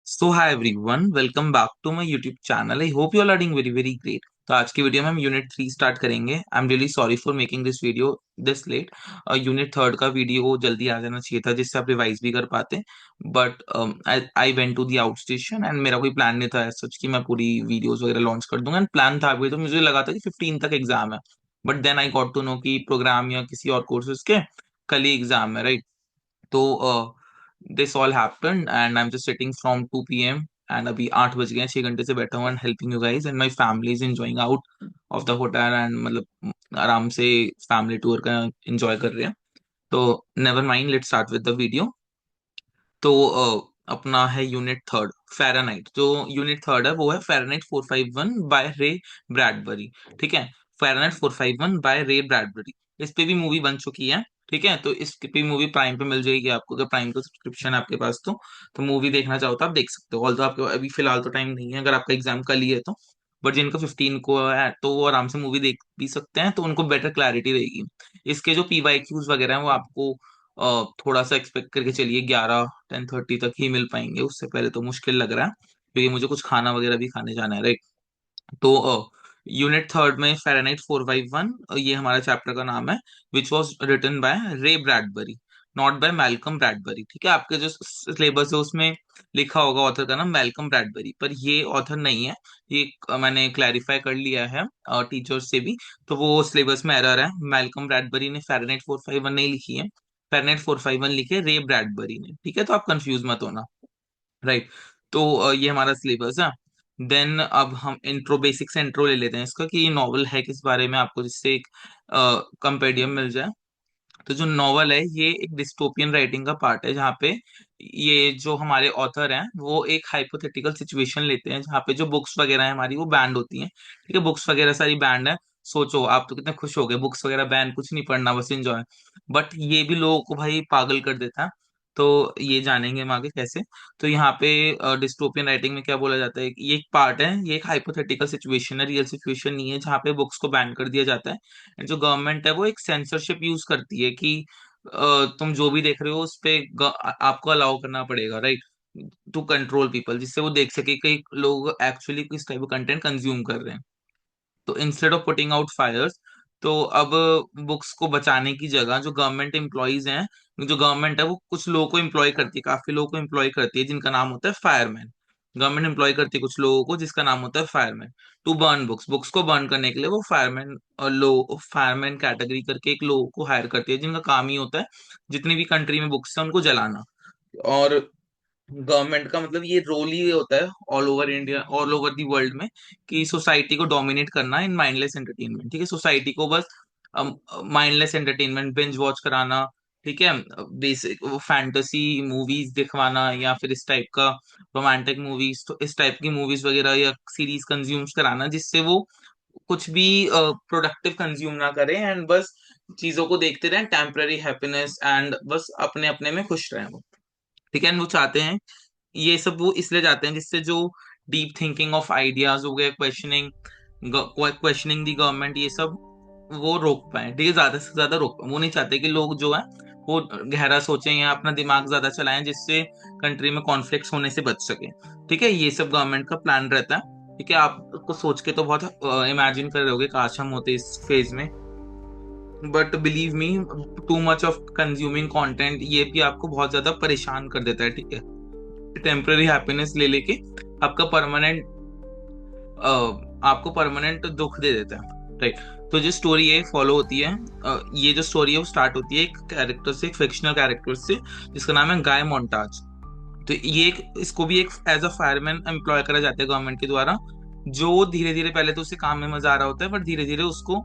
So hi everyone, welcome back to my YouTube channel. I hope you are doing very very great. तो आज की video में हम unit 3 start करेंगे। I am really sorry for making this video this late. Unit third का video जल्दी आ जाना चाहिए था जिससे आप रिवाइज भी कर पाते, but I went to the out station and मेरा कोई प्लान नहीं था सच कि मैं पूरी वीडियोस वगैरह लॉन्च कर दूंगा। एंड प्लान था भी तो मुझे लगा था कि 15 तक एग्जाम है, but then I got to know कि प्रोग्राम या किसी और कोर्सेज के कल ही एग्जाम है, राइट? तो this all happened and I am just sitting from 2 p.m. And अभी 8 बज गए हैं, 6 घंटे से बैठा हुआ and helping you guys and my family is enjoying out of the hotel and मतलब आराम से फैमिली टूर का एंजॉय कर रहे हैं। तो never mind, let's start with the video. तो अपना है यूनिट थर्ड, फ़ारेनहाइट। जो यूनिट थर्ड है वो है फ़ारेनहाइट 451 बाय रे ब्रैडबरी। ठीक है, फ़ारेनहाइट 451 बाय रे ब्रैडबरी। इस पे भी मूवी बन चुकी है। ठीक है, तो इस पे मूवी प्राइम पे मिल जाएगी आपको, अगर प्राइम का सब्सक्रिप्शन है आपके पास तो मूवी देखना चाहो तो आप देख सकते हो। ऑल तो आपको अभी फिलहाल तो टाइम नहीं है अगर आपका एग्जाम कल ही है तो, बट जिनका 15 को है तो वो आराम से मूवी देख भी सकते हैं, तो उनको बेटर क्लैरिटी रहेगी। इसके जो PYQs वगैरह हैं वो आपको थोड़ा सा एक्सपेक्ट करके चलिए 11-10:30 तक ही मिल पाएंगे, उससे पहले तो मुश्किल लग रहा है क्योंकि मुझे कुछ खाना वगैरह भी खाने जाना है, राइट? तो यूनिट थर्ड में फ़ारेनहाइट 451, ये हमारा चैप्टर का नाम है, which was written by Ray Bradbury, not by Malcolm Bradbury. ठीक है, आपके जो सिलेबस है उसमें लिखा होगा ऑथर का नाम मैल्कम ब्रैडबरी, पर ये ऑथर नहीं है। ये मैंने क्लैरिफाई कर लिया है टीचर्स से भी, तो वो सिलेबस में एरर है। मैल्कम ब्रैडबरी ने फ़ारेनहाइट 451 नहीं लिखी है, फ़ारेनहाइट 451 लिखे रे ब्रैडबरी ने। ठीक है, तो आप कंफ्यूज मत होना, राइट? तो ये हमारा सिलेबस है। देन अब हम इंट्रो, बेसिक से इंट्रो ले लेते हैं इसका कि ये नॉवल है किस बारे में, आपको जिससे एक कंपेडियम मिल जाए। तो जो नॉवल है ये एक डिस्टोपियन राइटिंग का पार्ट है, जहाँ पे ये जो हमारे ऑथर हैं वो एक हाइपोथेटिकल सिचुएशन लेते हैं जहाँ पे जो बुक्स वगैरह है हमारी वो बैंड होती हैं। ठीक है, बुक्स वगैरह सारी बैंड है। सोचो आप तो कितने खुश हो गए, बुक्स वगैरह बैन, कुछ नहीं पढ़ना बस एंजॉय। बट ये भी लोगों को भाई पागल कर देता है। तो ये जानेंगे हम आगे कैसे। तो यहाँ पे डिस्टोपियन राइटिंग में क्या बोला जाता है कि ये एक पार्ट है, ये एक हाइपोथेटिकल सिचुएशन है, रियल सिचुएशन नहीं है, जहाँ पे बुक्स को बैन कर दिया जाता है। जो गवर्नमेंट है वो एक सेंसरशिप यूज करती है कि तुम जो भी देख रहे हो उस पे आपको अलाउ करना पड़ेगा, राइट? टू कंट्रोल पीपल, जिससे वो देख सके कि लोग एक्चुअली किस टाइप ऑफ कंटेंट कंज्यूम कर रहे हैं। तो instead of putting out fires, तो अब बुक्स को बचाने की जगह जो गवर्नमेंट एम्प्लॉयज हैं, जो गवर्नमेंट है वो कुछ लोगों को एम्प्लॉय करती है, काफी लोगों को एम्प्लॉय करती है जिनका नाम होता है फायरमैन। गवर्नमेंट एम्प्लॉय करती है कुछ लोगों को जिसका नाम होता है fireman, to burn books. Books को बर्न करने के लिए वो फायरमैन फायरमैन कैटेगरी करके एक लोगों को हायर करती है जिनका काम ही होता है जितनी भी कंट्री में बुक्स है उनको जलाना। और गवर्नमेंट का मतलब ये रोल ही होता है all over India, all over the world में, कि सोसाइटी को डोमिनेट करना इन माइंडलेस एंटरटेनमेंट। ठीक है, सोसाइटी को बस माइंडलेस एंटरटेनमेंट बिंज वॉच कराना। ठीक है, बेसिक फैंटेसी मूवीज दिखवाना या फिर इस टाइप का रोमांटिक मूवीज, तो इस टाइप की मूवीज वगैरह या सीरीज कंज्यूम्स कराना जिससे वो कुछ भी प्रोडक्टिव कंज्यूम ना करें एंड बस चीजों को देखते रहें, टेम्पररी हैप्पीनेस एंड बस अपने अपने में खुश रहें वो। ठीक है, and वो चाहते हैं, ये सब वो इसलिए जाते हैं जिससे जो डीप थिंकिंग ऑफ आइडियाज हो गए, क्वेश्चनिंग दी गवर्नमेंट, ये सब वो रोक पाए। ठीक है, ज्यादा से ज्यादा रोक पाए। वो नहीं चाहते कि लोग जो है वो गहरा सोचें या अपना दिमाग ज्यादा चलाएं जिससे कंट्री में कॉन्फ्लिक्ट्स होने से बच सके। ठीक है, ये सब गवर्नमेंट का प्लान रहता है। ठीक है, आपको सोच के तो बहुत इमेजिन कर रहे होगे काश हम होते इस फेज में, but believe me, too much of consuming content ये भी आपको बहुत ज्यादा परेशान कर देता है। ठीक है, टेम्पररी हैप्पीनेस ले लेके आपका परमानेंट आपको परमानेंट दुख दे देता है, राइट? तो जो स्टोरी है फॉलो होती है, ये जो स्टोरी है वो स्टार्ट होती है एक कैरेक्टर से, एक फिक्शनल कैरेक्टर से जिसका नाम है गाय मोन्टाज। तो ये एक, इसको भी एक एज अ फायरमैन एम्प्लॉय करा जाता है गवर्नमेंट के द्वारा, जो धीरे धीरे, पहले तो उसे काम में मजा आ रहा होता है पर धीरे धीरे उसको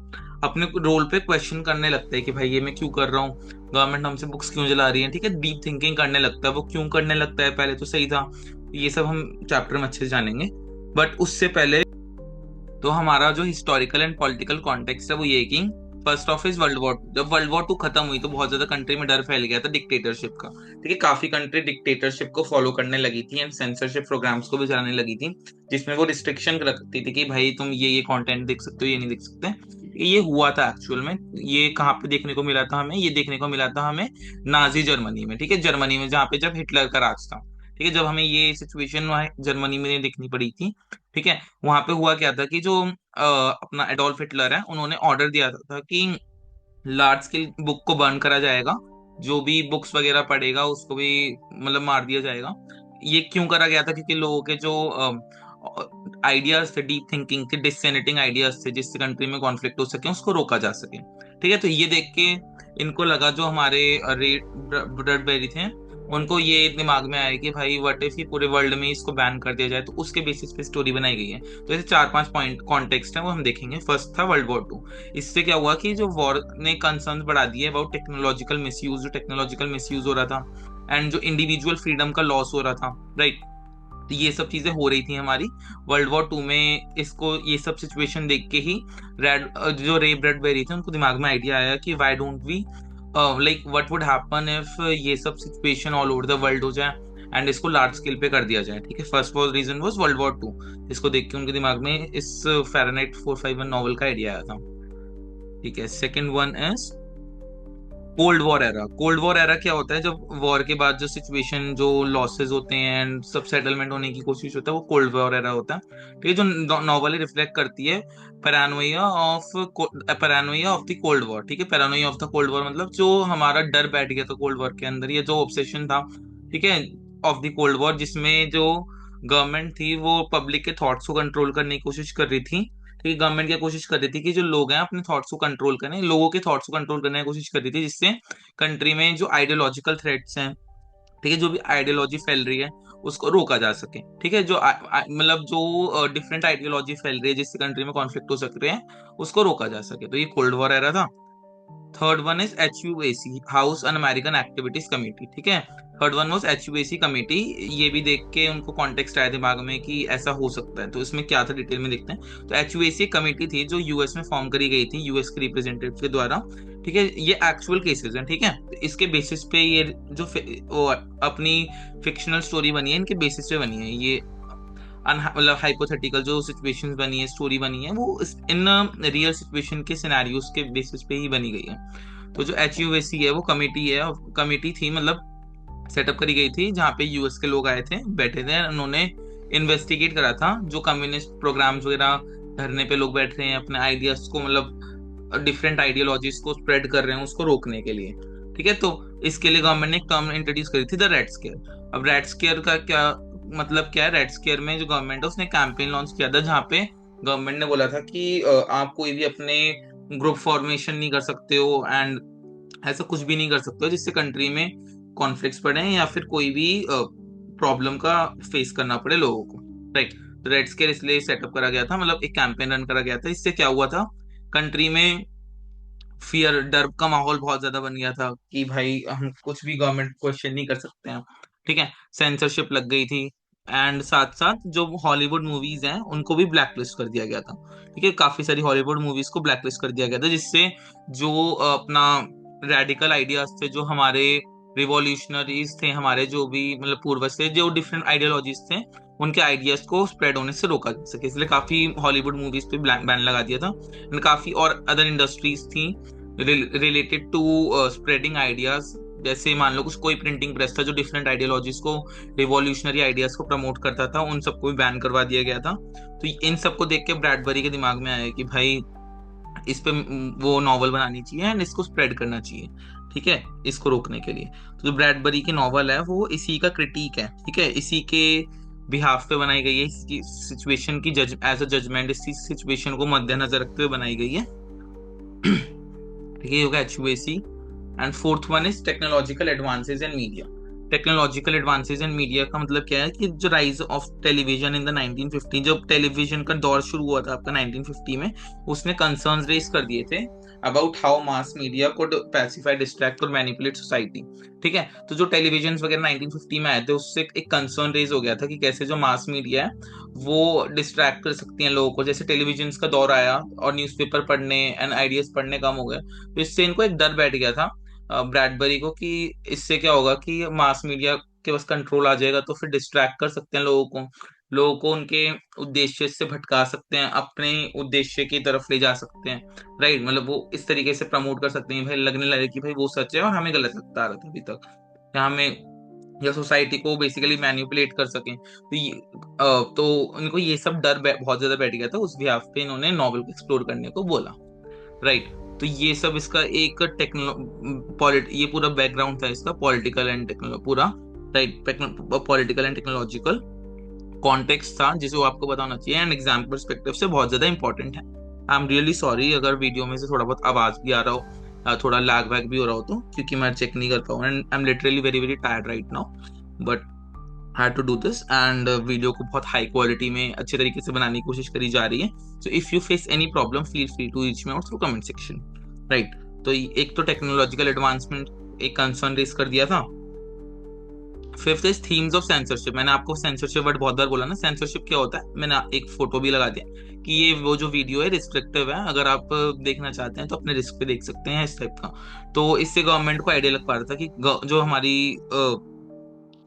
अपने रोल पे क्वेश्चन करने लगता है कि भाई ये मैं क्यों कर रहा हूँ, गवर्नमेंट हमसे बुक्स क्यों जला रही है। ठीक है, डीप थिंकिंग करने लगता है। वो क्यों करने लगता है, पहले तो सही था, ये सब हम चैप्टर में अच्छे से जानेंगे। बट उससे पहले तो हमारा जो हिस्टोरिकल एंड पॉलिटिकल कॉन्टेक्स्ट है वो ये है कि first of is world war. जब वर्ल्ड वॉर 2 खत्म हुई तो बहुत ज्यादा कंट्री में डर फैल गया था डिक्टेटरशिप का। ठीक है, काफी कंट्री डिक्टेटरशिप को फॉलो करने लगी थी एंड सेंसरशिप प्रोग्राम्स को भी चलाने लगी थी, जिसमें वो रिस्ट्रिक्शन रखती थी कि भाई तुम ये कंटेंट देख सकते हो, ये नहीं देख सकते। ये हुआ था एक्चुअल में। ये कहाँ पे देखने को मिला था हमें, ये देखने को मिला था हमें नाजी जर्मनी में। ठीक है, जर्मनी में जहाँ पे जब हिटलर का राज था। ठीक है, जब हमें ये सिचुएशन वहाँ जर्मनी में दिखनी पड़ी थी। ठीक है, वहां पे हुआ क्या था कि जो अपना एडोल्फ हिटलर है, उन्होंने ऑर्डर दिया था कि लार्ज स्केल बुक को बर्न करा जाएगा, जो भी बुक्स वगैरह पढ़ेगा उसको भी मतलब मार दिया जाएगा। ये क्यों करा गया था? क्योंकि लोगों के जो आइडियाज थे, डीप थिंकिंग थे, डिससेनेटिंग आइडियाज थे, जिससे कंट्री में कॉन्फ्लिक्ट हो सके, उसको रोका जा सके। ठीक है, तो ये देख के इनको लगा, जो हमारे रेड ब्रडबेरी थे, उनको ये दिमाग में आया कि भाई व्हाट इफ ये पूरे वर्ल्ड में इसको बैन कर दिया जाए, तो उसके बेसिस पे स्टोरी बनाई गई है। तो ऐसे 4-5 पॉइंट कॉन्टेक्स्ट है, वो हम देखेंगे। फर्स्ट था वर्ल्ड वॉर 2। इससे क्या हुआ कि जो वॉर ने कंसर्न बढ़ा दिए अबाउट टेक्नोलॉजिकल मिसयूज, जो टेक्नोलॉजिकल मिसयूज हो रहा था, एंड जो इंडिविजुअल फ्रीडम का लॉस हो रहा था, राइट। तो ये सब चीजें हो रही थी हमारी वर्ल्ड वॉर 2 में। इसको ये सब सिचुएशन देख के ही रेड जो रे ब्रैडबेरी थे, उनको दिमाग में आइडिया आया कि why don't we like what would happen if ये सब situation all over the world हो जाए एंड इसको लार्ज स्केल पे कर दिया जाए। ठीक है, first was reason was world war 2। इसको देख के उनके दिमाग में इस फ़ारेनहाइट 451 नॉवल का आइडिया आया था। ठीक है, second one is cold war era. Cold war era क्या होता है? जब वॉर के बाद जो सिचुएशन, जो लॉसेस होते हैं एंड सब सेटलमेंट होने की कोशिश होता है, वो कोल्ड वॉर एरा होता है। ठीक है, जो नॉवल रिफ्लेक्ट करती है paranoia of the cold war. ठीक है, paranoia of the cold war मतलब जो हमारा डर बैठ गया था कोल्ड वॉर के अंदर, ये जो ऑब्सेशन था, ठीक है, ऑफ द कोल्ड वॉर, जिसमें जो गवर्नमेंट थी वो पब्लिक के थॉट्स को कंट्रोल करने की कोशिश कर रही थी। ठीक है, गवर्नमेंट क्या कोशिश कर रही थी कि जो लोग हैं अपने थॉट्स को कंट्रोल करें, लोगों के थॉट्स को कंट्रोल करने की कोशिश कर रही थी, जिससे कंट्री में जो आइडियोलॉजिकल थ्रेट्स हैं, ठीक है, जो भी आइडियोलॉजी फैल रही है, उसको रोका जा सके। ठीक है, जो मतलब जो डिफरेंट आइडियोलॉजी फैल रही है, जिससे कंट्री में कॉन्फ्लिक्ट हो सक रहे हैं, उसको रोका जा सके। तो ये कोल्ड वॉर एरा था। Third one is HUAC, house un American activities committee. ठीक है, third one was HUAC committee. ये भी देख के उनको कॉन्टेक्स्ट आया दिमाग में कि ऐसा हो सकता है, तो इसमें क्या था डिटेल में देखते हैं। तो HUAC कमेटी थी जो यूएस में फॉर्म करी गई थी, यूएस के रिप्रेजेंटेटिव के द्वारा। ठीक है, ये एक्चुअल केसेस हैं। ठीक है, तो इसके बेसिस पे ये जो वो अपनी फिक्शनल स्टोरी बनी है, इनके बेसिस पे बनी है ये। मतलब हाइपोथेटिकल जो सिचुएशंस बनी है, स्टोरी बनी है, वो इन रियल सिचुएशन के सिनेरियोस के बेसिस पे ही बनी गई है। तो जो HUAC है वो कमेटी है, कमेटी थी, मतलब सेटअप करी गई थी, जहाँ पे यूएस के लोग आए थे, बैठे थे, उन्होंने इन्वेस्टिगेट करा था जो कम्युनिस्ट प्रोग्राम्स वगैरह, धरने पे लोग बैठ रहे हैं अपने आइडियाज को, मतलब डिफरेंट आइडियोलॉजीज को स्प्रेड कर रहे हैं, उसको रोकने के लिए। ठीक है, तो इसके लिए गवर्नमेंट ने एक टर्म इंट्रोड्यूस करी थी, द रेड स्केयर। अब रेड स्केयर का क्या मतलब क्या है? रेड स्केयर में जो गवर्नमेंट है उसने कैंपेन लॉन्च किया था, जहाँ पे गवर्नमेंट ने बोला था कि आप कोई भी अपने ग्रुप फॉर्मेशन नहीं कर सकते हो, एंड ऐसा कुछ भी नहीं कर सकते हो जिससे कंट्री में कॉन्फ्लिक्ट्स पड़े या फिर कोई भी प्रॉब्लम का फेस करना पड़े लोगों को, राइट। तो रेड स्केयर इसलिए सेटअप करा गया था, मतलब एक कैंपेन रन करा गया था। इससे क्या हुआ था, कंट्री में फियर, डर का माहौल बहुत ज्यादा बन गया था कि भाई हम कुछ भी गवर्नमेंट क्वेश्चन नहीं कर सकते हैं। ठीक है, सेंसरशिप लग गई थी, एंड साथ साथ जो हॉलीवुड मूवीज हैं उनको भी ब्लैकलिस्ट कर दिया गया था। ठीक है, काफी सारी हॉलीवुड मूवीज को ब्लैकलिस्ट कर दिया गया था, जिससे जो अपना रेडिकल आइडियाज थे, जो हमारे रिवॉल्यूशनरीज थे, हमारे जो भी मतलब पूर्वज थे, जो डिफरेंट आइडियोलॉजीज थे, उनके आइडियाज को स्प्रेड होने से रोका जा सके, इसलिए काफी हॉलीवुड मूवीज पे बैन लगा दिया था। एंड काफी और अदर इंडस्ट्रीज थी रिलेटेड टू स्प्रेडिंग आइडियाज। जैसे मान लो कुछ कोई प्रिंटिंग प्रेस था जो डिफरेंट आइडियोलॉजीज को, रिवॉल्यूशनरी आइडियाज को प्रमोट करता था, उन सबको भी बैन करवा दिया गया था। तो इन सबको देख के ब्रैडबरी के दिमाग में आया कि भाई इस पे वो नॉवल बनानी चाहिए एंड इसको स्प्रेड करना चाहिए। ठीक है, इसको रोकने के लिए। तो जो ब्रैडबरी की नॉवल है वो इसी का क्रिटिक है। ठीक है, इसी के बिहाफ पे बनाई गई है, इसकी सिचुएशन की जज एज अ जजमेंट, इसी सिचुएशन को मद्देनजर रखते हुए बनाई गई है। ठीक है, ये होगा HUAC। And fourth one is technological advances in media. Technological advances in media का मतलब क्या है कि जो rise of television in the 1950, जब टेलीविजन का दौर शुरू हुआ था आपका 1950 में, उसने कंसर्न्स रेज कर दिए थे about how mass media could pacify, distract और मैनिपुलेट सोसाइटी। ठीक है, तो जो टेलीविजन वगैरह 1950 में आए थे, उससे एक कंसर्न रेज हो गया था कि कैसे जो मास मीडिया है वो डिस्ट्रैक्ट कर सकती है लोगों को। जैसे टेलीविजन का दौर आया और न्यूज़पेपर पढ़ने एंड आइडियाज पढ़ने कम हो गए, तो इससे इनको एक डर बैठ गया था ब्रैडबरी को कि इससे क्या होगा कि मास मीडिया के बस कंट्रोल आ जाएगा, तो फिर डिस्ट्रैक्ट कर सकते हैं लोगों को, लोगों को उनके उद्देश्य से भटका सकते हैं, अपने उद्देश्य की तरफ ले जा सकते हैं, राइट। मतलब वो इस तरीके से प्रमोट कर सकते हैं, भाई लगने लगे कि भाई वो सच है और हमें गलत लगता आ रहा था अभी तक, या हमें या सोसाइटी को बेसिकली मैनिपुलेट कर सकें। तो इनको ये सब डर बहुत ज्यादा बैठ गया था, उस बिहाफ पे इन्होंने नॉवल को एक्सप्लोर करने को बोला। राइट। तो ये सब इसका एक ये पूरा बैकग्राउंड था इसका, पॉलिटिकल एंड पूरा right, political and technological context था जिसे वो आपको बताना चाहिए, एंड एग्जाम परस्पेक्टिव से बहुत ज्यादा इंपॉर्टेंट है। आई एम रियली सॉरी अगर वीडियो में से थोड़ा बहुत आवाज भी आ रहा हो, थोड़ा लैग वैग भी हो रहा हो, तो क्योंकि मैं चेक नहीं कर पाऊँ, and I am literally very very tired right now, but had to do this. And video को बहुत हाई क्वालिटी में अच्छे तरीके से बनाने की कोशिश करी जा रही है। So if you face any problem feel free to reach me out through comment section. Right. तो एक तो टेक्नोलॉजिकल एडवांसमेंट एक कंसर्न रेस कर दिया था। Fifth is themes of censorship. मैंने आपको सेंसरशिप वर्ड बहुत बार बोला ना, सेंसरशिप क्या होता है, मैंने एक फोटो भी लगा दिया कि ये वो जो वीडियो है रिस्ट्रिक्टिव है, अगर आप देखना चाहते हैं तो अपने रिस्क पे देख सकते हैं, इस टाइप का। तो इससे गवर्नमेंट को आइडिया लग पा रहा था कि जो हमारी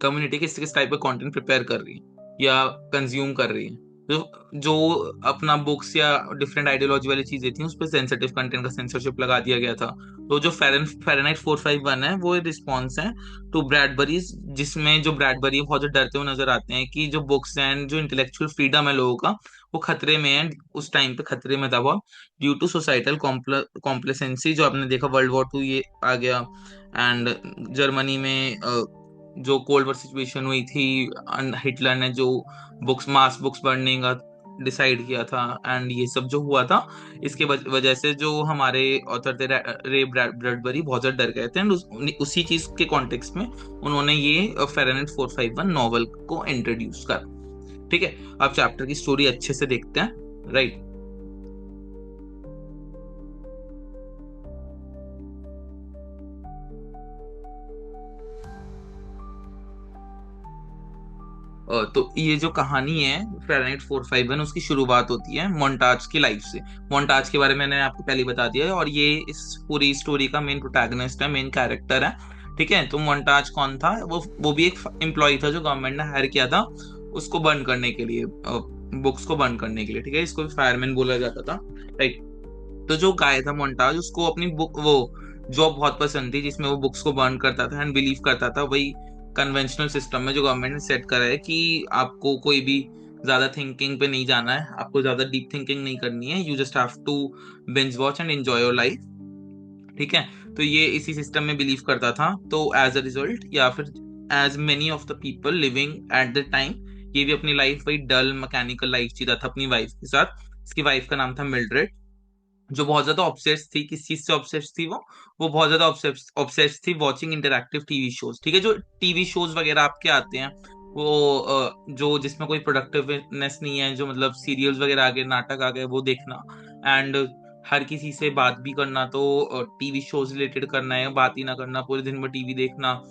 कम्युनिटी किस टाइप का कंटेंट प्रिपेयर कर रही है या कंज्यूम कर रही है, जो अपना बुक्स या डिफरेंट आइडियोलॉजी वाली चीजें थी उस पर सेंसिटिव कंटेंट का सेंसरशिप लगा दिया गया था। तो जो फ़ारेनहाइट 451 है वो रिस्पॉन्स है टू ब्रैडबरीज, जिसमें जो ब्रैडबरी बहुत जो डरते हुए नजर आते हैं कि जो बुक्स एंड जो इंटेलेक्चुअल फ्रीडम है लोगों का वो खतरे में है, उस टाइम पे खतरे में था बहुत, ड्यू टू सोसाइटल कॉम्प्लेसेंसी। जो आपने देखा वर्ल्ड वॉर 2 ये आ गया, एंड जर्मनी में जो कोल्ड वॉर सिचुएशन हुई थी, हिटलर ने जो मास बुक्स बर्निंग का डिसाइड किया था, एंड ये सब जो हुआ था इसके वजह से जो हमारे ऑथर थे रे ब्रैडबरी बहुत ज्यादा डर गए थे, एंड उसी चीज के कॉन्टेक्स्ट में उन्होंने ये फ़ारेनहाइट 451 नॉवल को इंट्रोड्यूस करा। ठीक है, अब चैप्टर की स्टोरी अच्छे से देखते हैं। राइट। तो ये जो कहानी है फ़ारेनहाइट 451 उसकी शुरुआत होती है मोन्टाज की लाइफ से। मोन्टाज के बारे में मैंने आपको पहले बता दिया है, और ये इस पूरी स्टोरी का मेन प्रोटैगनिस्ट है, मेन कैरेक्टर है। ठीक है, तो मोन्टाज कौन था, वो भी एक एम्प्लॉय था जो गवर्नमेंट ने हायर किया था उसको बर्न करने के लिए, बुक्स को बर्न करने के लिए। ठीक है, इसको भी फायरमैन बोला जाता था। राइट। तो जो गाय था मोन्टाज, उसको अपनी बुक वो जॉब बहुत पसंद थी जिसमें वो बुक्स को बर्न करता था एंड बिलीव करता था वही कन्वेंशनल सिस्टम में जो गवर्नमेंट ने सेट करा है कि आपको कोई भी ज्यादा थिंकिंग पे नहीं जाना है, आपको ज्यादा डीप थिंकिंग नहीं करनी है, you just have to binge watch and enjoy your life. ठीक है, तो ये इसी सिस्टम में बिलीव करता था। तो एज अ रिजल्ट, या फिर as many of the people living at the time, ये भी अपनी लाइफ वही डल मैकेनिकल लाइफ जीता था अपनी वाइफ के साथ। इसकी वाइफ का नाम था मिल्ड्रेड, जो बहुत ज्यादा ऑब्सेस्ड थी। किस चीज से ऑब्सेस्ड थी वो बहुत ज्यादा ऑब्सेस्ड थी वॉचिंग इंटरैक्टिव टीवी शोज। ठीक है, जो टीवी शोज वगैरह आपके आते हैं वो जो जिसमें कोई प्रोडक्टिवनेस नहीं है, जो मतलब सीरियल्स वगैरह आ गए, नाटक आ गए, वो देखना, एंड हर किसी से बात भी करना, तो टीवी शोज रिलेटेड करना है, बात ही ना करना, पूरे दिन में टीवी देखना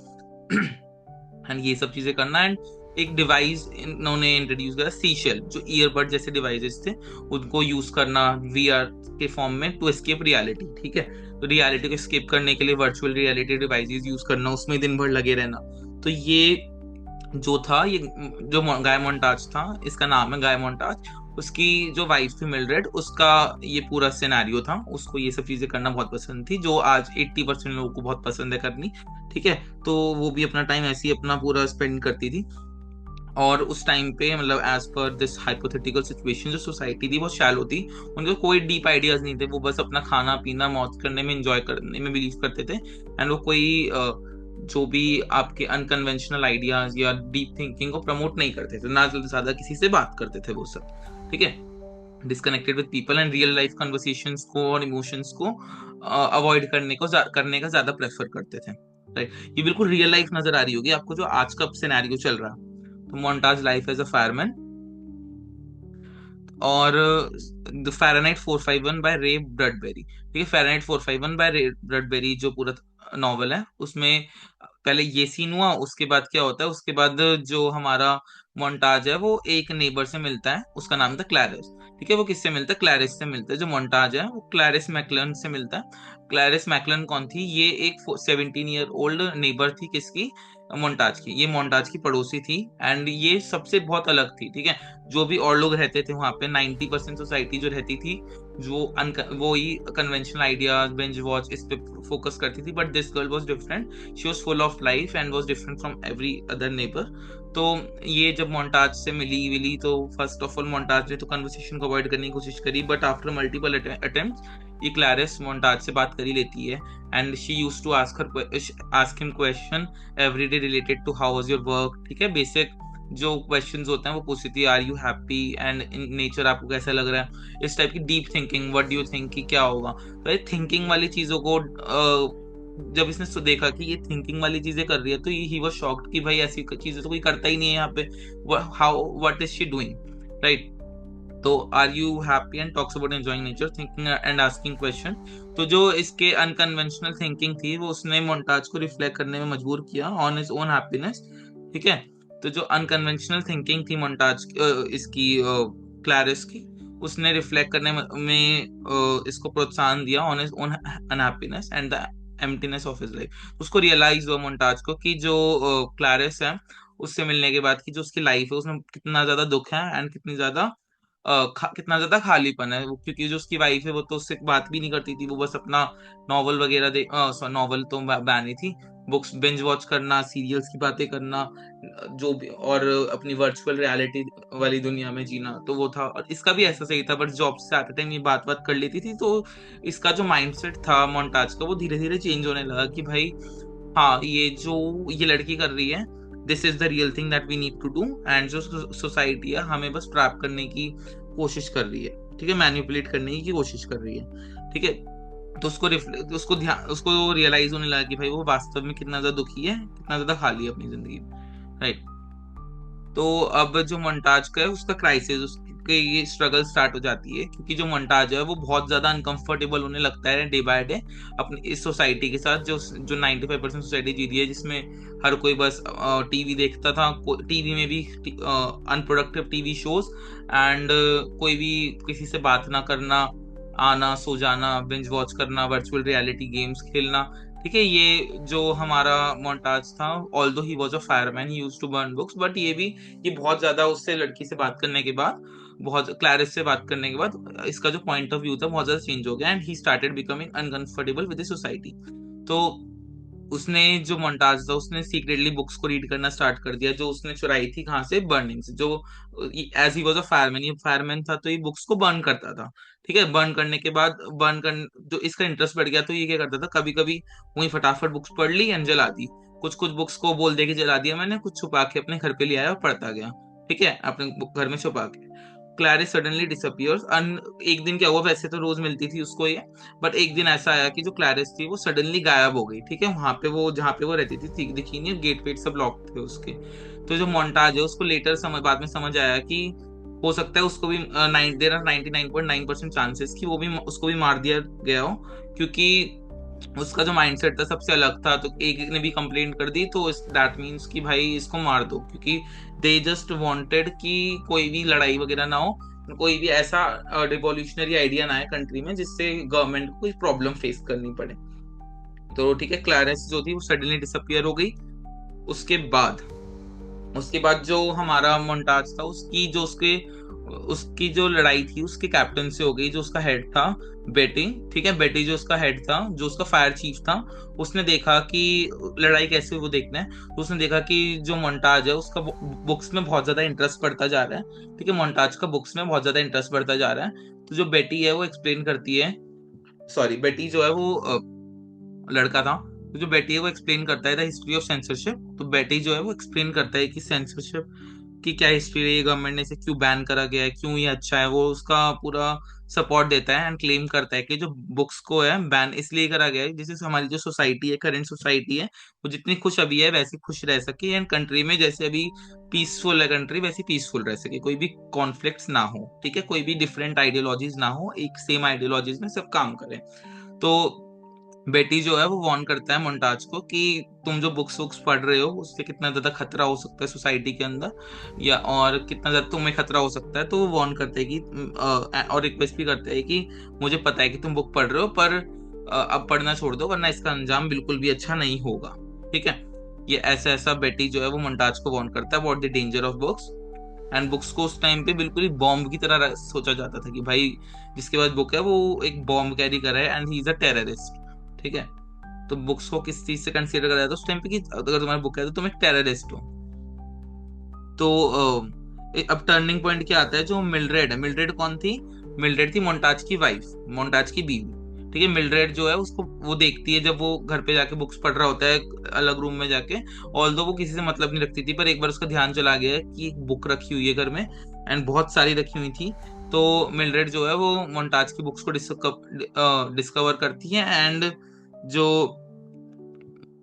एंड ये सब चीजें करना। एंड एक डिवाइस इन्होंने इंट्रोड्यूस किया, सीशेल, जो ईयरबड जैसे डिवाइसेस थे उनको यूज करना वीआर के फॉर्म में टू एस्केप रियलिटी। ठीक है, तो रियलिटी को एस्केप करने के लिए वर्चुअल रियलिटी डिवाइसेस यूज करना, उसमें दिन भर लगे रहना। तो ये जो था, ये जो गाय मोन्टाज था, इसका नाम है गाय मोन्टाज, उसकी जो वाइफ थी मिल्ड्रेड, उसका ये पूरा सिनेरियो था, उसको ये सब चीजें करना बहुत पसंद थी जो आज 80% लोगों को बहुत पसंद है करनी। ठीक है, तो वो भी अपना टाइम ऐसे ही अपना पूरा स्पेंड करती थी। और उस टाइम पे मतलब as per this hypothetical situation जो सोसाइटी थी बहुत शैलो थी, उनको कोई डीप आइडियाज नहीं थे, वो बस अपना खाना पीना मौज करने में एंजॉय करने में बिलीव करते थे, एंड वो कोई जो भी आपके अनकन्वेंशनल आइडियाज या डीप थिंकिंग को प्रमोट नहीं करते थे, ना ज्यादा किसी से बात करते थे वो सब। ठीक है, disconnected with people and real life conversations को और इमोशंस को अवॉइड करने का ज्यादा प्रेफर करते थे। राइट, ये बिल्कुल रियल लाइफ नजर आ रही होगी आपको जो आज का सिनेरियो चल रहा है। तो Montag life as a fireman, और the Fahrenheit 451 by Ray Bradbury. ठीक है, फ़ारेनहाइट 451 बाय रे ब्रडबेरी जो पूरा नॉवल है उसमें पहले ये सीन हुआ, उसके बाद क्या होता है, उसके बाद जो हमारा मोन्टाज है वो एक नेबर से मिलता है, उसका नाम था क्लैरिस। ठीक है, वो किससे मिलता है, क्लैरिस से मिलता है। जो मोन्टाज है वो क्लैरिस मैकलन से मिलता है। क्लैरिस मैकलन कौन थी, ये एक 17 ईयर ओल्ड नेबर थी किसकी, मोन्टाज की। ये मोन्टाज की पड़ोसी थी, एंड ये सबसे बहुत अलग थी। ठीक है, जो भी और लोग रहते थे वहां पे 90% सोसाइटी जो रहती थी वो ही कन्वेंशनल आइडियाज बिंज वॉच इस पे फोकस करती थी, but this girl was different. She was full of life and was different from every other neighbour. तो ये जब मोन्टाज से मिली विली तो फर्स्ट ऑफ ऑल मोन्टाज ने तो कन्वर्सेशन को अवॉइड करने की कोशिश करी, बट आफ्टर मल्टीपल अटेम्प्ट्स ये क्लैरिस मोन्टाज से बात कर ही लेती है। And she used to ask him question every day related to how was your work. ठीक है, बेसिक जो क्वेश्चंस होते हैं वो पूछती थी, are you happy and in nature आपको कैसा लग रहा है, इस टाइप की deep thinking, what do you think कि क्या होगा। तो ये थिंकिंग वाली चीजों को जब इसने देखा कि ये थिंकिंग वाली चीजें कर रही है तो ही वाज शॉक्ड कि भाई ऐसी चीजें तो कोई करता ही नहीं है यहाँ पे, how what is she doing, right. तो are you happy and talks about enjoying nature thinking and asking question. तो जो इसके अनकन्वेंशनल थिंकिंग थी वो उसने मोन्टाज को रिफ्लेक्ट करने में मजबूर किया ऑन हिज ओन हैप्पीनेस। ठीक है, तो जो अनकन्वेंशनल थिंकिंग थी मोन्टाज इसकी क्लैरिस की, उसने रिफ्लेक्ट करने में इसको प्रोत्साहन दिया on his own unhappiness and the emptiness of his life. उसको रियलाइज हुआ मोन्टाज को कि जो क्लैरिस है उससे मिलने के बाद की जो उसकी लाइफ है उसमें कितना ज्यादा दुख है एंड कितना ज्यादा खालीपन है वो, क्योंकि जो उसकी वाइफ है वो तो उससे बात भी नहीं करती थी, वो बस अपना नॉवल वगैरह नॉवल तो बैन ही थी, बुक्स बिंज वॉच करना, सीरियल्स की बातें करना, जो भी, और अपनी वर्चुअल रियलिटी वाली दुनिया में जीना, तो वो था। और इसका भी ऐसा सही था, बट जॉब से आते टाइम ये बात कर लेती थी, तो इसका जो माइंडसेट था मोन्टाज का वो धीरे धीरे चेंज होने लगा कि भाई हाँ, ये लड़की कर रही है, this is the real thing that we need to do, and जो सोसाइटी है हमें बस ट्रैप करने की कोशिश कर रही है, ठीक है, मैनिपुलेट करने की कोशिश कर रही है। ठीक है, तो उसको रियलाइज होने लगा कि भाई वो वास्तव में कितना ज्यादा दुखी है, कितना ज्यादा खाली है अपनी जिंदगी में, राइट। तो अब जो मोन्टाज का है उसका क्राइसिस, उसके ये स्ट्रगल स्टार्ट हो जाती है, क्योंकि जो मोन्टाज है वो बहुत ज्यादा अनकंफर्टेबल होने लगता है डे बाय डे अपनी इस सोसाइटी के साथ, जो 95% सोसाइटी जी रही है, जिसमें हर कोई बस टीवी देखता था, टीवी में भी अनप्रोडक्टिव टीवी शोज, एंड कोई भी किसी से बात ना करना, आना सो जाना, बिंज वॉच करना, वर्चुअल रियलिटी गेम्स खेलना। ठीक है, ये जो हमारा मोन्टाज था, although he was a fireman, he used to burn books, but ये बहुत ज्यादा उससे लड़की से बात करने के बाद, बहुत क्लैरिस से बात करने के बाद इसका जो पॉइंट ऑफ व्यू था बहुत ज्यादा चेंज हो गया, and he started becoming uncomfortable with the society. तो उसने जो मोन्टाज था उसने सीक्रेटली बुक्स को रीड करना स्टार्ट कर दिया, जो उसने चुराई थी कहाँ से, बर्निंग से। जो as he was a fireman, ये फायरमैन था तो ये बुक्स को बर्न करता था। ठीक है, बर्न करने के बाद बर्न कर जो इसका इंटरेस्ट बढ़ गया तो ये क्या करता था, कभी कभी वही फटाफट बुक्स पढ़ ली एंड जला दी, कुछ कुछ बुक्स को बोल दे के जला दिया मैंने, कुछ छुपा के अपने घर पे ले आया और पढ़ता गया। ठीक है, अपने घर में छुपा के। Clarice suddenly disappears. एक दिन क्या हुआ, वैसे तो रोज मिलती थी उसको ये, बट एक दिन ऐसा आया कि जो क्लैरिस थी वो सडनली गायब हो गई। ठीक है, वहां पे वो जहाँ पे वो रहती थी दिखी नहीं, गेट वेट सब लॉक थे उसके। तो जो मोन्टाज है उसको बाद में समझ आया कि हो सकता है उसको भी देर आर 99.9% चांसेस कि वो भी उसको भी मार दिया गया हो, क्योंकि उसका जो माइंडसेट था सबसे अलग था। तो एक ने भी कंप्लेंट कर दी तो दैट मीन्स कि भाई इसको मार दो, क्योंकि दे जस्ट वांटेड कि कोई भी लड़ाई वगैरह ना हो, कोई भी ऐसा रिवॉल्यूशनरी आइडिया ना आए कंट्री में जिससे गवर्नमेंट को कोई प्रॉब्लम फेस करनी पड़े। तो ठीक है, क्लैरेंस जो थी वो सडनली डिसअपियर हो गई। उसके बाद उसके बाद जो हमारा मोन्टाज था उसकी जो लड़ाई थी उसके कैप्टन से हो गई, जो उसका हेड था बेटी। ठीक है, बेटी जो उसका हेड था, जो उसका फायर चीफ था, उसने देखा कि लड़ाई कैसे हुई वो देखना है, तो उसने देखा कि जो मोन्टाज है उसका बुक्स में बहुत ज्यादा इंटरेस्ट बढ़ता जा रहा है। ठीक है, मोन्टाज का बुक्स में बहुत ज्यादा इंटरेस्ट बढ़ता जा रहा है। तो जो बेटी है वो एक्सप्लेन करती है, सॉरी बेटी जो है वो लड़का था, तो जो बेटी है वो एक्सप्लेन करता है द हिस्ट्री ऑफ सेंसरशिप। तो बेटी जो है वो एक्सप्लेन करता है कि सेंसरशिप की क्या हिस्ट्री है, गवर्नमेंट ने इसे क्यों बैन करा गया है, क्यों ये अच्छा है, वो उसका पूरा सपोर्ट देता है एंड क्लेम करता है कि जो बुक्स को है बैन इसलिए करा गया है जिससे हमारी जो सोसाइटी है, करंट सोसाइटी है, वो जितनी खुश अभी है वैसी खुश रह सके, एंड कंट्री में जैसे अभी पीसफुल है कंट्री वैसी पीसफुल रह सके, कोई भी कॉन्फ्लिक्ट्स ना हो। ठीक है, कोई भी डिफरेंट आइडियोलॉजीज ना हो, एक सेम आइडियोलॉजीज में सब काम करें। तो बेटी जो है वो वार्न करता है मोन्टाज को कि तुम जो बुक्स वुक्स पढ़ रहे हो उससे कितना ज्यादा खतरा हो सकता है सोसाइटी के अंदर, या और कितना ज्यादा तुम्हें खतरा हो सकता है। तो वो वार्न करते हैं कि और रिक्वेस्ट भी करते हैं कि मुझे पता है कि तुम बुक पढ़ रहे हो, पर अब पढ़ना छोड़ दो वरना इसका अंजाम बिल्कुल भी अच्छा नहीं होगा। ठीक है, ये ऐसा ऐसा बेटी जो है वो मोन्टाज को वार्न करता है about the danger of books. And books को उस टाइम पे बिल्कुल ही बॉम्ब की तरह सोचा जाता था कि भाई जिसके पास बुक है वो एक बॉम्ब कैरी कर रहा है and he is a terrorist. ठीक है, तो बुक्स को किस चीज से कंसीडर करा जाता है उस टाइम पे कि अगर तुम्हारी बुक है तो तुम एक टेररिस्ट हो। तो अब टर्निंग पॉइंट क्या आता है, जो मिल्ड्रेड है, मिल्ड्रेड कौन थी? मिल्ड्रेड थी मोन्टाज की वाइफ, मोन्टाज की बीवी। ठीक है, मिल्ड्रेड जो है उसको वो देखती है जब वो घर पे जाके बुक्स पढ़ रहा होता है अलग रूम में जाके। ऑल्दो वो किसी से मतलब नहीं रखती थी, पर एक बार उसका ध्यान चला गया है कि एक बुक रखी हुई है घर में, एंड बहुत सारी रखी हुई थी। तो मिल्ड्रेड जो है वो मोन्टाज की बुक्स को डिस्कवर करती है, एंड जो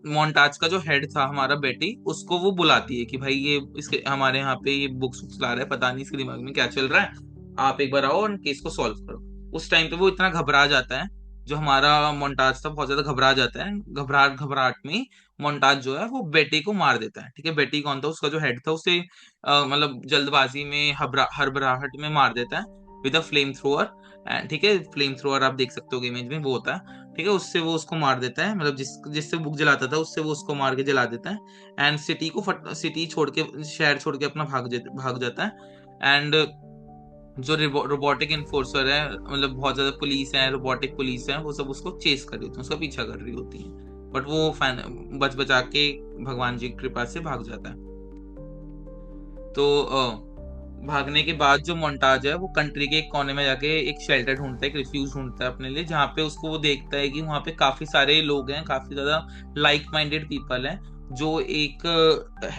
मोन्टाज का जो हेड था हमारा बेटी, उसको वो बुलाती है कि भाई ये इसके हमारे यहाँ पे ये बुक्स ला रहा है, पता नहीं इसके दिमाग में क्या चल रहा है, आप एक बार आओ और केस को सॉल्व करो। उस टाइम पे वो इतना घबरा जाता है, जो हमारा मोन्टाज था बहुत ज्यादा घबरा जाता है, घबराहट घबराहट में मोन्टाज जो है वो बेटी को मार देता है। ठीक है, बेटी कौन था? उसका जो हेड था उसे मतलब जल्दबाजी में हड़बड़ाहट में मार देता है विद अ फ्लेम थ्रोअर। ठीक है, फ्लेम थ्रोअर आप देख सकते हो इमेज में, वो होता है। ठीक है, उससे वो उसको मार देता है, मतलब जिससे बुक जलाता था उससे वो उसको मार के जला देता है। एंड सिटी छोड़ के, शहर छोड़ के अपना भाग जाता है। एंड जो रोबोटिक इन्फोर्सर है, मतलब बहुत ज्यादा पुलिस है, रोबोटिक पुलिस है, वो सब उसको चेस कर रही होती है, उसका पीछा कर रही होती है, बट वो बच बचा के भगवान जी की कृपा से भाग जाता है। तो भागने के बाद जो मोन्टाज है वो कंट्री के एक कोने में जाके एक शेल्टर ढूंढता है, एक रिफ्यूज ढूंढता है अपने लिए, जहाँ पे उसको वो देखता है कि वहाँ पे काफी सारे लोग हैं, काफी ज्यादा लाइक माइंडेड पीपल हैं। जो एक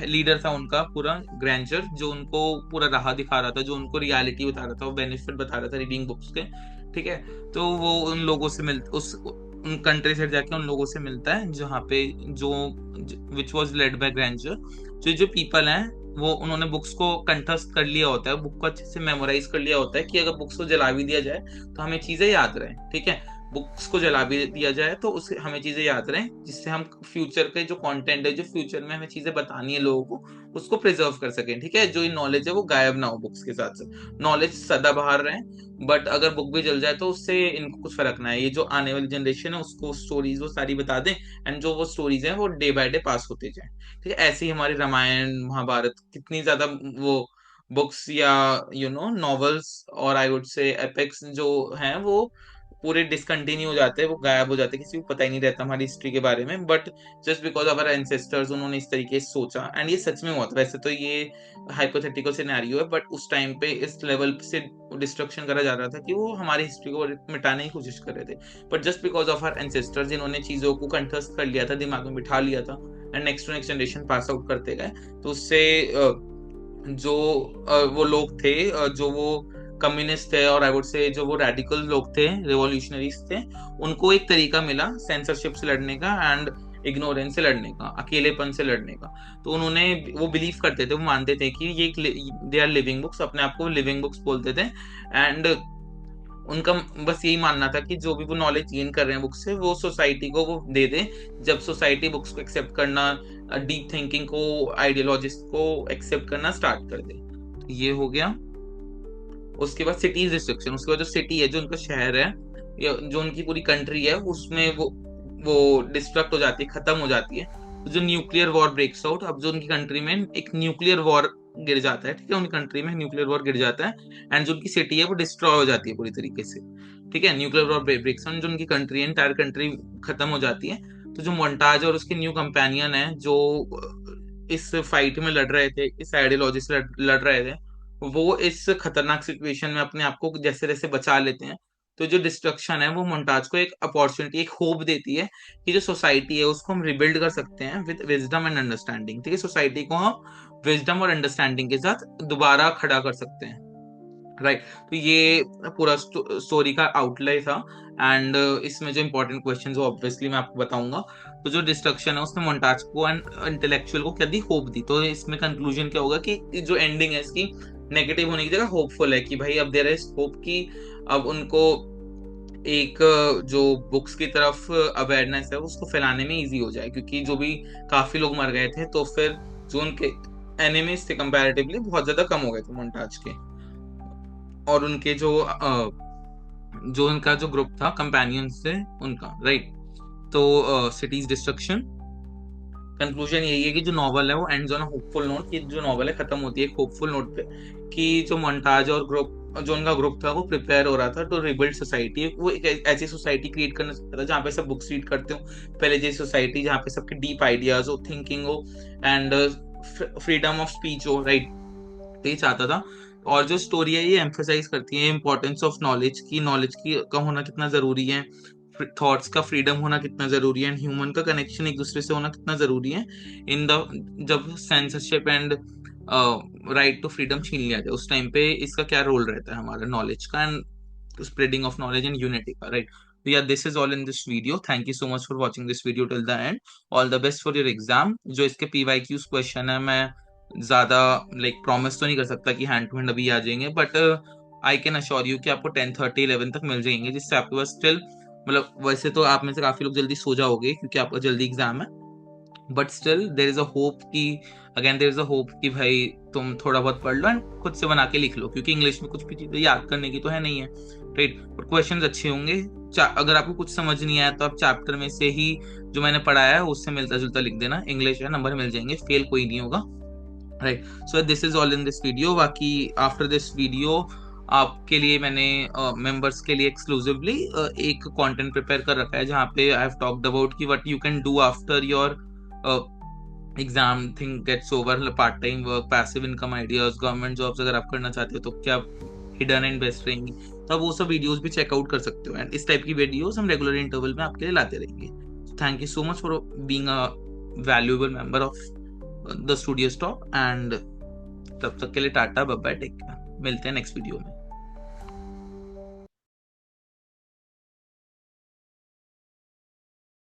लीडर था उनका पूरा ग्रैंचर, जो उनको पूरा राह दिखा रहा था, जो उनको रियलिटी बता रहा था, वो बेनिफिट बता रहा था रीडिंग बुक्स के। ठीक है, तो वो उन लोगों से उन कंट्री से जाके उन लोगों से मिलता है जहाँ पे जो विच वॉज लेड बाय ग्रैंचर। जो जो पीपल हैं वो उन्होंने बुक्स को कंठस्थ कर लिया होता है, बुक को अच्छे से मेमोराइज कर लिया होता है कि अगर बुक्स को जला भी दिया जाए तो हमें चीजें याद रहें। ठीक है, बुक्स को जला भी दिया जाए तो उससे हमें चीजें याद रहें, जिससे हम फ्यूचर के जो कंटेंट है, जो फ्यूचर में हमें चीजें बतानी है लोगों को, उसको प्रिजर्व कर सकें। ठीक है, जो ये नॉलेज है वो गायब ना हो बुक्स के साथ साथ, नॉलेज सदाबहार रहे। बट अगर बुक भी जल जाए तो उससे इनको कुछ फर्क ना है, ये जो आने वाली जनरेशन है उसको स्टोरीज वो सारी बता दें, एंड जो वो स्टोरीज हैं वो डे बाय डे पास होते जाए। ठीक है, ऐसी हमारी रामायण महाभारत कितनी ज्यादा वो बुक्स या नॉवेल्स और आई वुड से एपिक्स जो हैं वो पूरे डिसकंटिन्यू हो जाते हैं, वो गायब हो जाते हैं, किसी को पता ही नहीं रहता हमारी हिस्ट्री के बारे में। But just because of our ancestors उन्होंने इस तरीके से सोचा, एंड ये सच में हुआ था। वैसे तो ये हाइपोथेटिकल सिनेरियो है, बट उस टाइम पे इस लेवल से डिस्ट्रक्शन करा जा रहा था कि वो हमारी हिस्ट्री को मिटाने की कोशिश कर रहे थे। But just because of our ancestors जिन्होंने चीजों को कंठस्थ कर लिया था, दिमाग में बिठा लिया था, and next to next generation pass out करते गए, तो उससे जो वो लोग थे, जो वो कम्युनिस्ट थे, और आई वुड से जो वो रेडिकल लोग थे, रिवॉल्यूशनरीज थे, उनको एक तरीका मिला सेंसरशिप से लड़ने का एंड इग्नोरेंस से लड़ने का, अकेलेपन से लड़ने का। तो उन्होंने वो बिलीव करते थे, वो मानते थे कि ये दे आर लिविंग बुक्स, अपने आप को लिविंग बुक्स बोलते थे। एंड उनका बस यही मानना था कि जो भी वो नॉलेज गेन कर रहे हैं बुक से, वो सोसाइटी को वो दे दे। जब सोसाइटी बुक्स को एक्सेप्ट करना, डीप थिंकिंग को, आइडियोलॉजिस्ट को एक्सेप्ट करना स्टार्ट कर दे। तो ये हो गया। उसके बाद सिटीज डिस्ट्रक्शन, उसके बाद जो सिटी है, जो उनका शहर है या जो उनकी पूरी कंट्री है, उसमें वो डिस्ट्रक्ट हो जाती है, खत्म हो जाती है। तो जो न्यूक्लियर वॉर ब्रेक्स आउट, अब जो उनकी कंट्री में एक न्यूक्लियर वॉर गिर जाता है। ठीक है, उनकी कंट्री में न्यूक्लियर वॉर गिर जाता है, एंड जो उनकी सिटी है वो डिस्ट्रॉय हो जाती है पूरी तरीके से। ठीक है, न्यूक्लियर वॉर ब्रेक्स आउट, जो उनकी कंट्री है, इंटायर कंट्री खत्म हो जाती है। तो जो मोन्टाज और उसके न्यू कंपेनियन है, जो इस फाइट में लड़ रहे थे, इस आइडियोलॉजी से लड़ रहे थे, वो इस खतरनाक सिचुएशन में अपने आप को जैसे जैसे बचा लेते हैं। तो जो डिस्ट्रक्शन है वो मोन्टाज को एक अपॉर्चुनिटी, एक होप देती है कि जो सोसाइटी है उसको हम रिबिल्ड कर सकते हैं विद विजडम एंड अंडरस्टैंडिंग। ठीक है, सोसाइटी को हम विजडम और अंडरस्टैंडिंग के साथ दोबारा खड़ा कर सकते हैं। राइट, तो ये पूरा स्टोरी का आउटलाइन था। एंड इसमें जो इंपॉर्टेंट क्वेश्चन वो ऑब्वियसली मैं आपको बताऊंगा। तो जो डिस्ट्रक्शन है उसने मोन्टाज को एंड इंटेलेक्चुअल को क्या दी? होप दी। तो इसमें कंक्लूजन क्या होगा कि जो एंडिंग है इसकी नेगेटिव होने की जगह होपफुल है, कि भाई अब देयर इज होप कि अब उनको एक जो बुक्स की तरफ अवेयरनेस है उसको फैलाने में इजी हो जाए, क्योंकि जो भी काफी लोग मर गए थे, तो फिर जो उनके एनिमीज थे कंपैरेटिवली बहुत ज्यादा कम हो गए थे मोन्टाज के, और उनके जो उनका जो ग्रुप था कंपेनियंस से उनका। राइट, तो सिटीज डिस्ट्रक्शन, कंक्लूजन यही है कि जो नॉवल है वो ends on a hopeful note, कि जो नॉवल है खत्म होती है एक होपफुल नोट पे, कि जो मोन्टाज और ग्रुप, जो उनका ग्रुप था वो प्रिपेयर हो रहा था टू रिबिल्ड सोसाइटी। वो एक ऐसी सोसाइटी क्रिएट करना चाहता था जहाँ पे सब बुक्स रीड करते हो, पहले जैसी सोसाइटी जहाँ पे सबके डीप आइडियाज हो, थिंकिंग हो, एंड फ्रीडम ऑफ स्पीच हो, राइट। तो ये चाहता था। और जो स्टोरी है ये एम्फोसाइज करती है इम्पोर्टेंस ऑफ नॉलेज की, नॉलेज की का होना कितना जरूरी है, थॉट्स का फ्रीडम होना कितना जरूरी है, एंड ह्यूमन का कनेक्शन एक दूसरे से होना कितना जरूरी है इन द, जब censorship and right to freedom छीन लिया जाए उस टाइम पे इसका क्या रोल रहता है हमारा नॉलेज का, and spreading of knowledge and unity का, राइट। तो या this is all in this video, thank you so much for watching this video till the end. All the best for your exam. जो इसके PYQs question है, मैं ज्यादा like promise तो नहीं कर सकता कि हैंड टू हैंड अभी आ जाएंगे, but I can assure you कि आपको 10:30-11 तक मिल जाएंगे, जिससे आपके पास स्टिल, मतलब वैसे तो आप में से काफी लोग जल्दी सो जाओगे क्योंकि आपका जल्दी एग्जाम है, but still there is a hope कि, again there is a hope कि भाई तुम थोड़ा बहुत पढ़ लो एंड खुद से बना के लिख लो, क्योंकि इंग्लिश में कुछ भी चीजें याद करने की तो है नहीं है, राइट। और क्वेश्चन अच्छे होंगे। अगर आपको कुछ समझ नहीं आया तो आप चैप्टर में से ही जो मैंने पढ़ाया है उससे मिलता जुलता लिख देना, इंग्लिश है, नंबर मिल जाएंगे, फेल कोई नहीं होगा, right. So this is all in this video. बाकी आफ्टर दिस वीडियो आपके लिए मैंने मेंबर्स के लिए एक्सक्लूसिवली एक कंटेंट प्रिपेयर कर रखा है, जहाँ पे आई हैव टॉक्ड अबाउट कि what you can do after your exam thing gets over, part time work, passive income ideas, government jobs अगर आप करना चाहते हो तो क्या हिडन एंड बेस्ट रहेंगी, तो आप वो सब वीडियोस भी चेकआउट कर सकते हो, एंड इस टाइप की वीडियोस हम रेगुलर इंटरवल में आपके लिए लाते रहेंगे। Thank you so much for being a valuable member of the studio stock, and तब तक के लिए tata bye bye, take care, मिलते हैं नेक्स्ट वीडियो में।